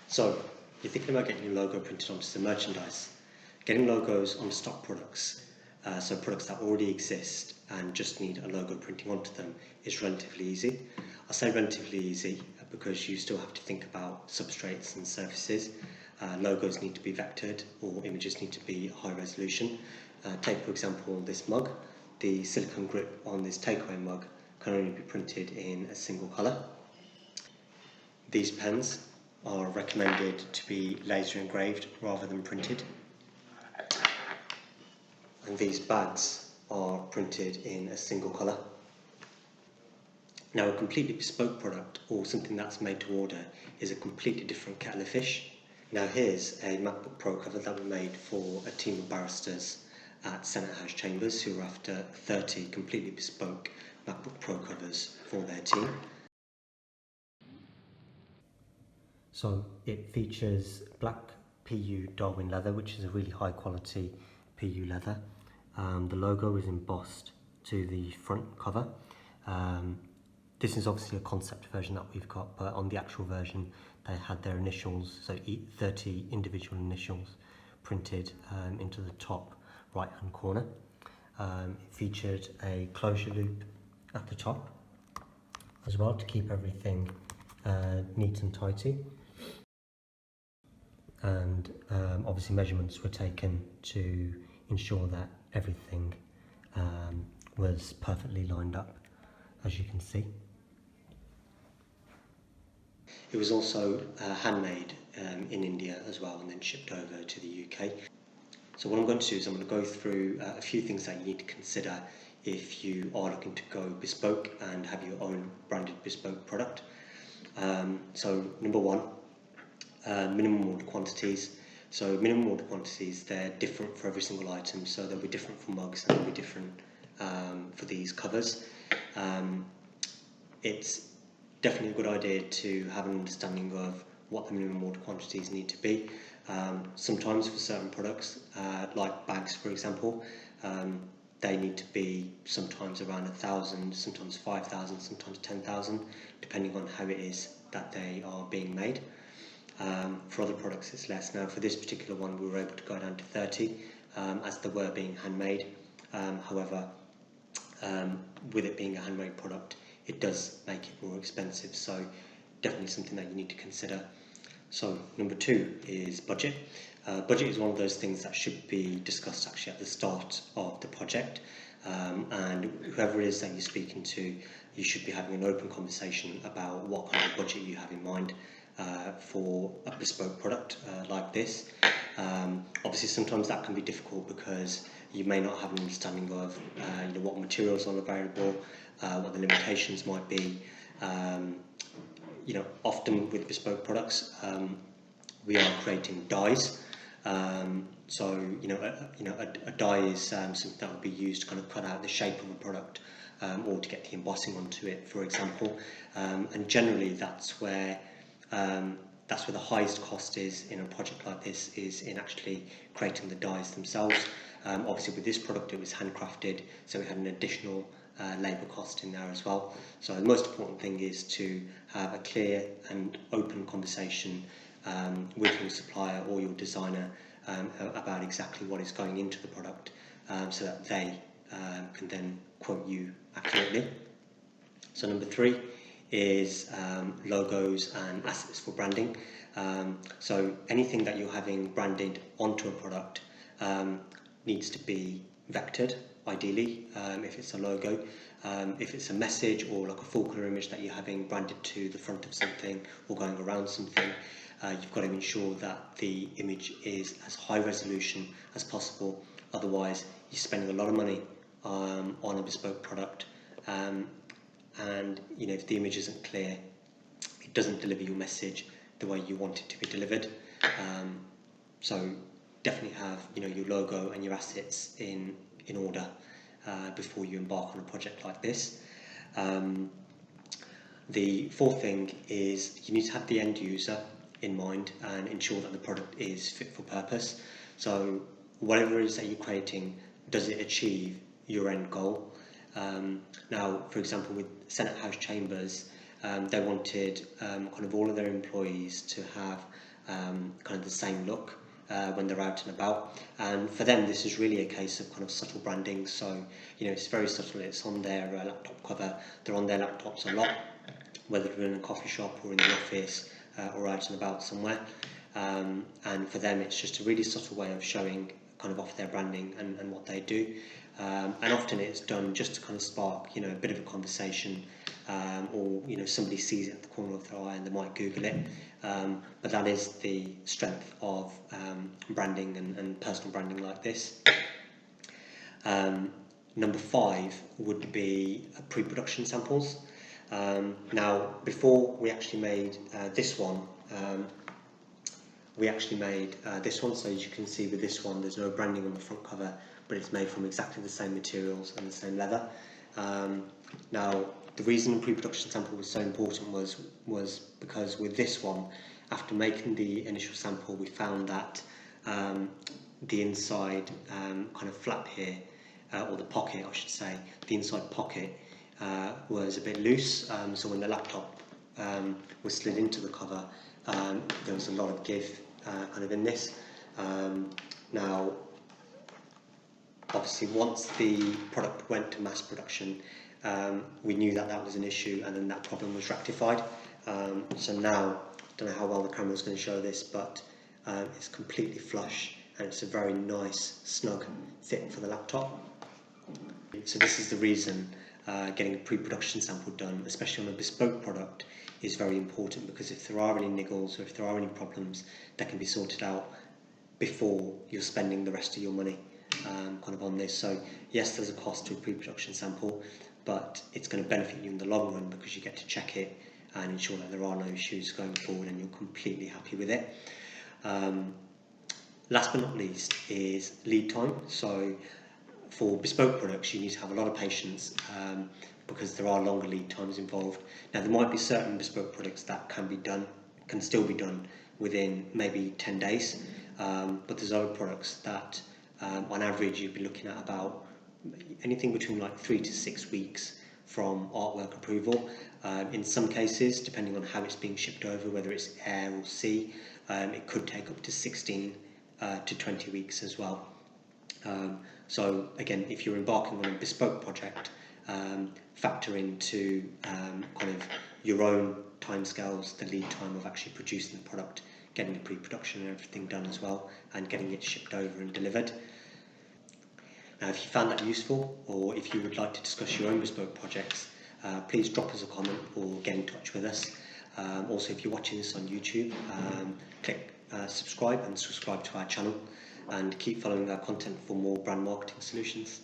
So, you're thinking about getting your logo printed onto some merchandise. Getting logos on stock products, so products that already exist and just need a logo printing onto them, is relatively easy. I say relatively easy because you still have to think about substrates and surfaces. Logos need to be vectored, or images need to be high resolution. Take, for example, this mug. The silicone grip on this takeaway mug can only be printed in a single colour. These pens are recommended to be laser engraved rather than printed. And these bags are printed in a single colour. Now, a completely bespoke product, or something that's made to order, is a completely different kettle of fish. Now, here's a MacBook Pro cover that we made for a team of barristers at Senate House Chambers who are after 30 completely bespoke MacBook Pro covers for their team. So it features black PU Darwin leather, which is a really high quality PU leather. The logo is embossed to the front cover. This is obviously a concept version that we've got, but on the actual version they had their initials, so 30 individual initials printed into the top right hand corner. It featured a closure loop at the top as well to keep everything neat and tidy. And obviously measurements were taken to ensure that everything was perfectly lined up, as you can see. It was also handmade in India as well, and then shipped over to the UK. So what I'm going to do is I'm going to go through a few things that you need to consider if you are looking to go bespoke and have your own branded bespoke product. So number one, minimum order quantities. So minimum order quantities, they're different for every single item, so they'll be different for mugs and they'll be different for these covers. It's definitely a good idea to have an understanding of what the minimum order quantities need to be. Sometimes for certain products, like bags for example, they need to be sometimes around 1,000, sometimes 5,000, sometimes 10,000, depending on how it is that they are being made. For other products it's less. Now for this particular one we were able to go down to 30 as they were being handmade. However, with it being a handmade product, it does make it more expensive, so definitely something that you need to consider. So number two is budget. Budget is one of those things that should be discussed actually at the start of the project, and whoever it is that you're speaking to, you should be having an open conversation about what kind of budget you have in mind for a bespoke product like this. Obviously sometimes that can be difficult because you may not have an understanding of what materials are available, what the limitations might be. Often with bespoke products we are creating dies. So a die is something that would be used to kind of cut out the shape of a product or to get the embossing onto it, for example. And generally that's where the highest cost is in a project like this, is in actually creating the dies themselves. Obviously with this product it was handcrafted, so we had an additional labour cost in there as well. So the most important thing is to have a clear and open conversation with your supplier or your designer about exactly what is going into the product, so that they can then quote you accurately. So number three is logos and assets for branding. So anything that you're having branded onto a product needs to be vectored, ideally, if it's a logo. If it's a message or like a full colour image that you're having branded to the front of something or going around something, you've got to ensure that the image is as high resolution as possible. Otherwise you're spending a lot of money on a bespoke product, and if the image isn't clear, it doesn't deliver your message the way you want it to be delivered. So definitely have your logo and your assets in order before you embark on a project like this. The fourth thing is you need to have the end user in mind and ensure that the product is fit for purpose. So whatever it is that you're creating, does it achieve your end goal? Now, for example, with Senate House Chambers, they wanted kind of all of their employees to have kind of the same look when they're out and about. And for them, this is really a case of kind of subtle branding. So, it's very subtle. It's on their laptop cover. They're on their laptops a lot, whether they're in a coffee shop or in the office or out and about somewhere. And for them, it's just a really subtle way of showing kind of off their branding and what they do. And often it's done just to kind of spark, a bit of a conversation, or somebody sees it at the corner of their eye and they might Google it. But that is the strength of branding and personal branding like this. Number 5 would be pre-production samples. Now, before we actually made this one, so as you can see with this one, there's no branding on the front cover, but it's made from exactly the same materials and the same leather. Now, the reason the pre-production sample was so important was because with this one, after making the initial sample, we found that the inside kind of flap here, or the pocket I should say, the inside pocket was a bit loose, so when the laptop was slid into the cover, there was a lot of give kind of in this. Now, obviously once the product went to mass production, we knew that was an issue, and then that problem was rectified. So now, I don't know how well the camera is going to show this, but it's completely flush, and it's a very nice, snug fit for the laptop. So this is the reason getting a pre-production sample done, especially on a bespoke product, is very important, because if there are any niggles or if there are any problems, that can be sorted out before you're spending the rest of your money kind of on this. So yes, there's a cost to a pre-production sample, but it's going to benefit you in the long run because you get to check it and ensure that there are no issues going forward and you're completely happy with it. Last but not least is lead time. So for bespoke products, you need to have a lot of patience because there are longer lead times involved. Now, there might be certain bespoke products that can still be done within maybe 10 days, but there's other products that on average you'd be looking at about anything between like 3 to 6 weeks from artwork approval. In some cases, depending on how it's being shipped over, whether it's air or sea, it could take up to 16 to 20 weeks as well. So again, if you're embarking on a bespoke project, factor into kind of your own timescales, the lead time of actually producing the product, getting the pre-production and everything done as well, and getting it shipped over and delivered. Now, if you found that useful, or if you would like to discuss your own bespoke projects, please drop us a comment or get in touch with us. Also, if you're watching this on YouTube, click subscribe to our channel, and keep following our content for more brand marketing solutions.